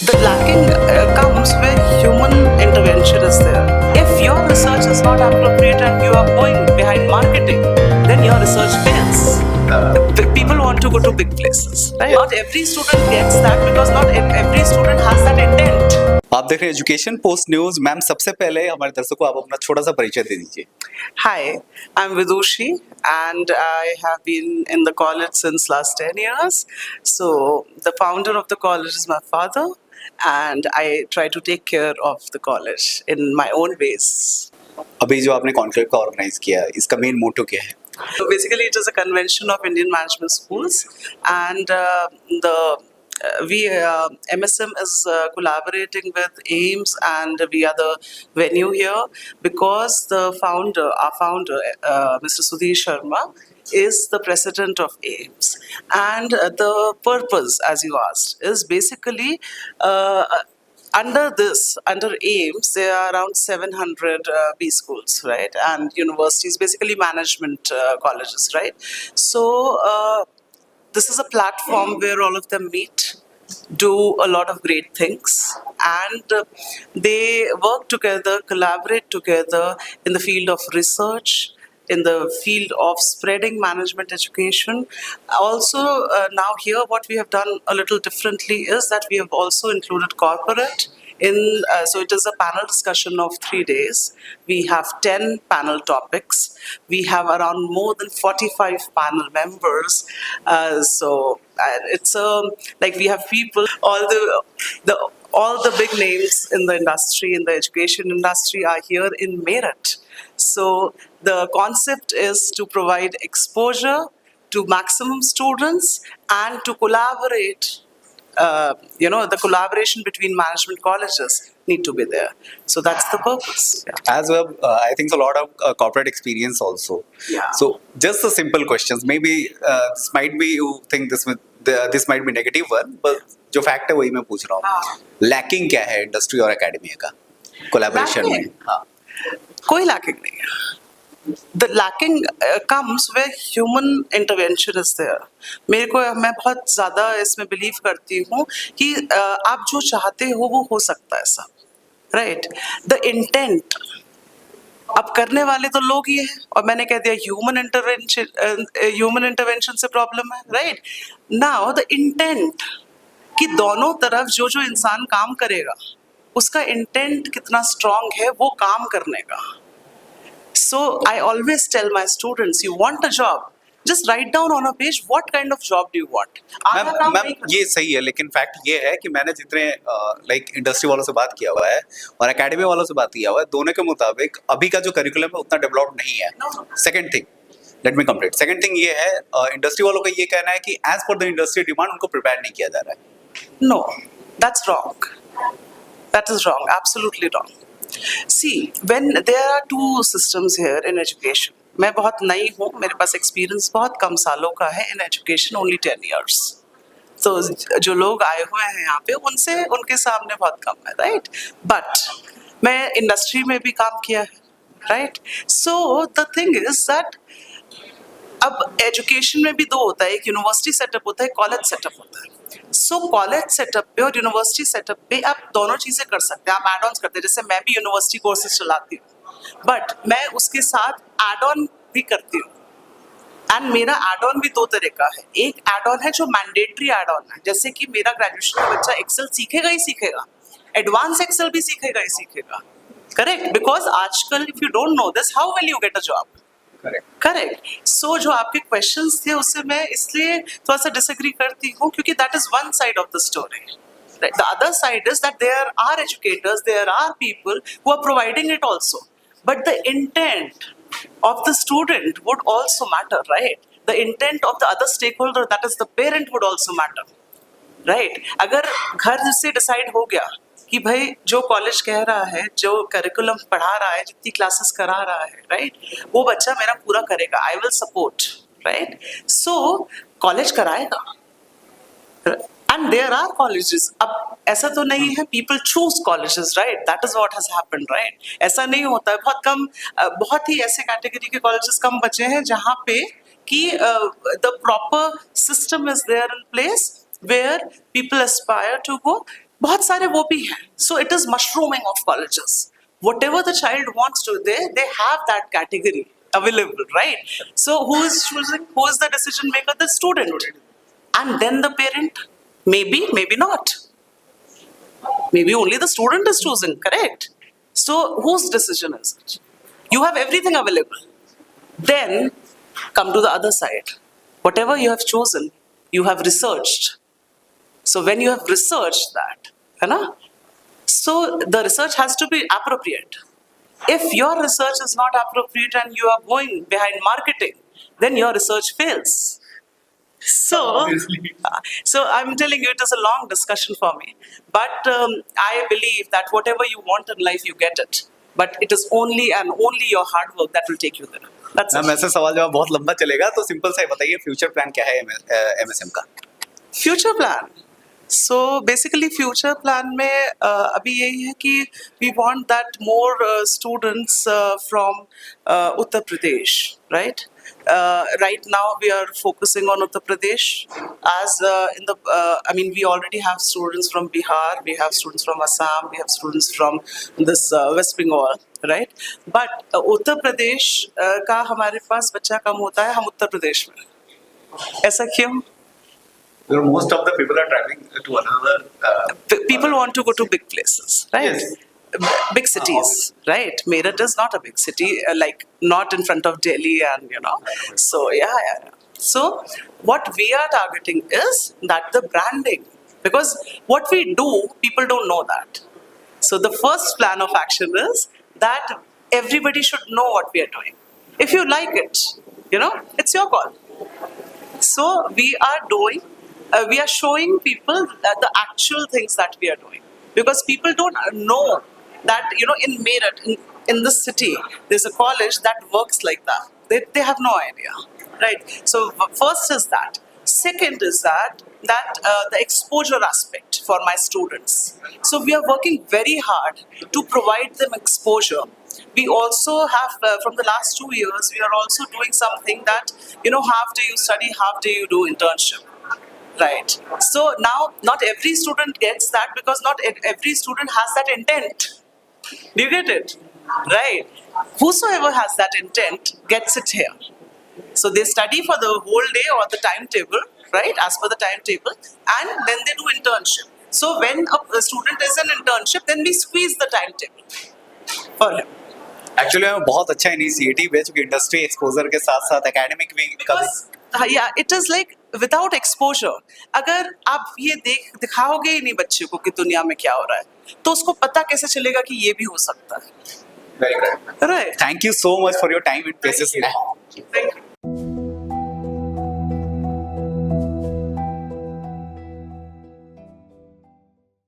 The lacking comes where human intervention is there. If your research is not appropriate and you are going behind marketing, then your research fails. People want to go to big places, right? Not every student gets that because not every student has that intent. आप देख रहे हैं education post news. Ma'am, सबसे पहले हमारे दर्शकों को आप अपना छोटा सा परिचय दे दीजिए। Hi, I'm Vidushi, and I have been in the college since last 10 years. So the founder of the college is my father, and I try to take care of the college in my own ways. अभी जो आपने conclave का organise किया है, इसका main motto क्या है? So basically, it is a convention of Indian management schools, and MSM is collaborating with AIMS, and we are the venue here because our founder, Mr. Sudhir Sharma, is the president of AIMS, and the purpose, as you asked, is basically. Under AIMS, there are around 700 B schools, right? And universities, basically management colleges, right? So this is a platform where all of them meet, do a lot of great things, and they work together, collaborate together in the field of research, in the field of spreading management education. Also, now here what we have done a little differently is that we have also included corporate in, so it is a panel discussion of 3 days. We have 10 panel topics. We have around more than 45 panel members. It's like we have people, all the big names in the industry, in the education industry, are here in Meerut. So the concept is to provide exposure to maximum students and to collaborate. The collaboration between management colleges need to be there. So that's the purpose. Yeah. As well, I think a lot of corporate experience also. Yeah. So just a simple questions. Maybe this might be you think this might be negative one, but जो fact है वही मैं पूछ रहा हूँ। Lacking क्या है industry और एकेडमी का कोलैबोरेशन में? हाँ, कोई लैकिंग नहीं है. The lacking comes where human intervention is there. मैं बहुत ज़्यादा इसमें बिलीव करती हूँ कि आप जो चाहते हो वो हो सकता है सब, right? The intent, अब करने वाले तो लोग ही हैं, और मैंने कह दिया ह्यूमन इंटरवेंशन से प्रॉब्लम है, राइट? नाउ द इंटेंट कि दोनों तरफ जो जो इंसान काम करेगा उसका इंटेंट कितना स्ट्रांग है वो काम करने का. So I always tell my students, you want a job, just write down on a page what kind of job do you want. Ma'am ये सही है, लेकिन फैक्ट ये है कि मैंने जितने लाइक इंडस्ट्री वालों से बात किया हुआ है और एकेडमी वालों से बात किया हुआ है, दोनों के मुताबिक अभी का जो करिकुलम है उतना डेवलप नहीं है. Second thing, let me complete. Second thing ये है, इंडस्ट्री वालों का ये कहना है कि एज पर द इंडस्ट्री डिमांड उनको प्रिपेयर नहीं किया जा रहा है. No, that's wrong. That is wrong, absolutely wrong. See, when there are two systems here in education, मैं बहुत नई हूँ, मेरे पास एक्सपीरियंस बहुत कम सालों का है in education, only 10 years. तो जो लोग आए हुए हैं यहाँ पे उनके सामने बहुत कम है, right? But मैं इंडस्ट्री में भी काम किया है, right? So the thing is that अब एजुकेशन में भी दो होता है, एक यूनिवर्सिटी सेटअप होता है, कॉलेज सेटअप होता है. सो कॉलेज सेटअप पे और यूनिवर्सिटी सेटअप पे आप दोनों चीजें कर सकते हैं, आप एड ऑन्स करते हैं. जैसे मैं भी यूनिवर्सिटी कोर्सेज चलाती हूँ, बट मैं उसके साथ एड ऑन भी करती हूँ. एंड मेरा एड ऑन भी दो तरह का है. एक एड ऑन है जो मैंडेटरी एड ऑन है, जैसे कि मेरा ग्रेजुएशन का बच्चा एक्सेल सीखेगा ही सीखेगा, एडवांस एक्सेल भी सीखेगा ही सीखेगा, करेक्ट? बिकॉज आजकल if you don't know this, how will you get a job? Correct. So जो आपके क्वेश्चंस थे उससे मैं इसलिए थोड़ा सा डिसएग्री करती हूँ क्योंकि that is one side of the story. The other side is that there are educators, there are people who are providing it also, but the intent of the student would also matter, right? The intent of the other stakeholder, that is the parent, would also matter, right? अगर घर से decide हो गया कि भाई जो college कह रहा है, जो करिकुलम पढ़ा रहा है, जितनी क्लासेस करा रहा है, राइट, वो बच्चा मेरा पूरा करेगा, I will support, right? So college कराएगा. And there are colleges. अब ऐसा तो नहीं है, people choose colleges, right? That is what has happened, right? ऐसा नहीं होता है. बहुत ही ऐसे कैटेगरी के कॉलेजेस कम बचे हैं जहाँ पे कि the proper system is there in place where people aspire to go. बहुत सारे वो भी हैं. So it is mushrooming of colleges. Whatever the child wants to, they have that category available, right? So who is choosing? Who is the decision maker? The student. And then the parent. Maybe, maybe not. Maybe only the student is choosing, correct? So whose decision is it? You have everything available. Then come to the other side. Whatever you have chosen, you have researched. So when you have researched that, है ना? So the research has to be appropriate. If your research is not appropriate and you are going behind marketing, then your research fails. So, so I'm telling you, it is a long discussion for me. But I believe that whatever you want in life, you get it. But it is only and only your hard work that will take you there. That's ma'am it. ऐसे सवाल जवाब बहुत लंबा चलेगा तो simple सा ही बताइए future plan क्या है एमएसएम का? Future plan. So basically future plan में अभी यही है कि we want that more students from Uttar Pradesh, right? Right now we are focusing on Uttar Pradesh as I mean we already have students from Bihar, we have students from Assam, we have students from this West Bengal, right? But Uttar Pradesh का हमारे पास बच्चा कम होता है, हम उत्तर प्रदेश में. ऐसा क्यों? Most of the people are traveling to another People want to go to big places, right? Yes. Big cities, right? Meerut is not a big city, like not in front of Delhi, and you know. So yeah. So what we are targeting is that the branding, because what we do, people don't know that. So the first plan of action is that everybody should know what we are doing. If you like it, you know, it's your call. So we are showing people the actual things that we are doing, because people don't know that, you know, in Meerut, in this city, there's a college that works like that. They have no idea, right? So first is that. Second is that the exposure aspect for my students. So we are working very hard to provide them exposure. We also have, from the last 2 years, we are also doing something that, you know, half day you study, half day you do internship. Right. So now, not every student gets that, because not every student has that intent. Do you get it? Right. Whosoever has that intent gets it here. So they study for the whole day or the timetable, right, as per the timetable, and then they do internship. So when a student is in internship, then we squeeze the timetable for him. Actually मैं बहुत अच्छा initiative है क्योंकि industry exposure के साथ साथ academic भी Because yeah, it is like without exposure. अगर आप ये दिखाओगे ही नहीं बच्चे को कि दुनिया में क्या हो रहा है, तो उसको पता कैसे चलेगा कि ये भी हो सकता है. Very good. Right. Thank you so much for your time and patience. Thank you.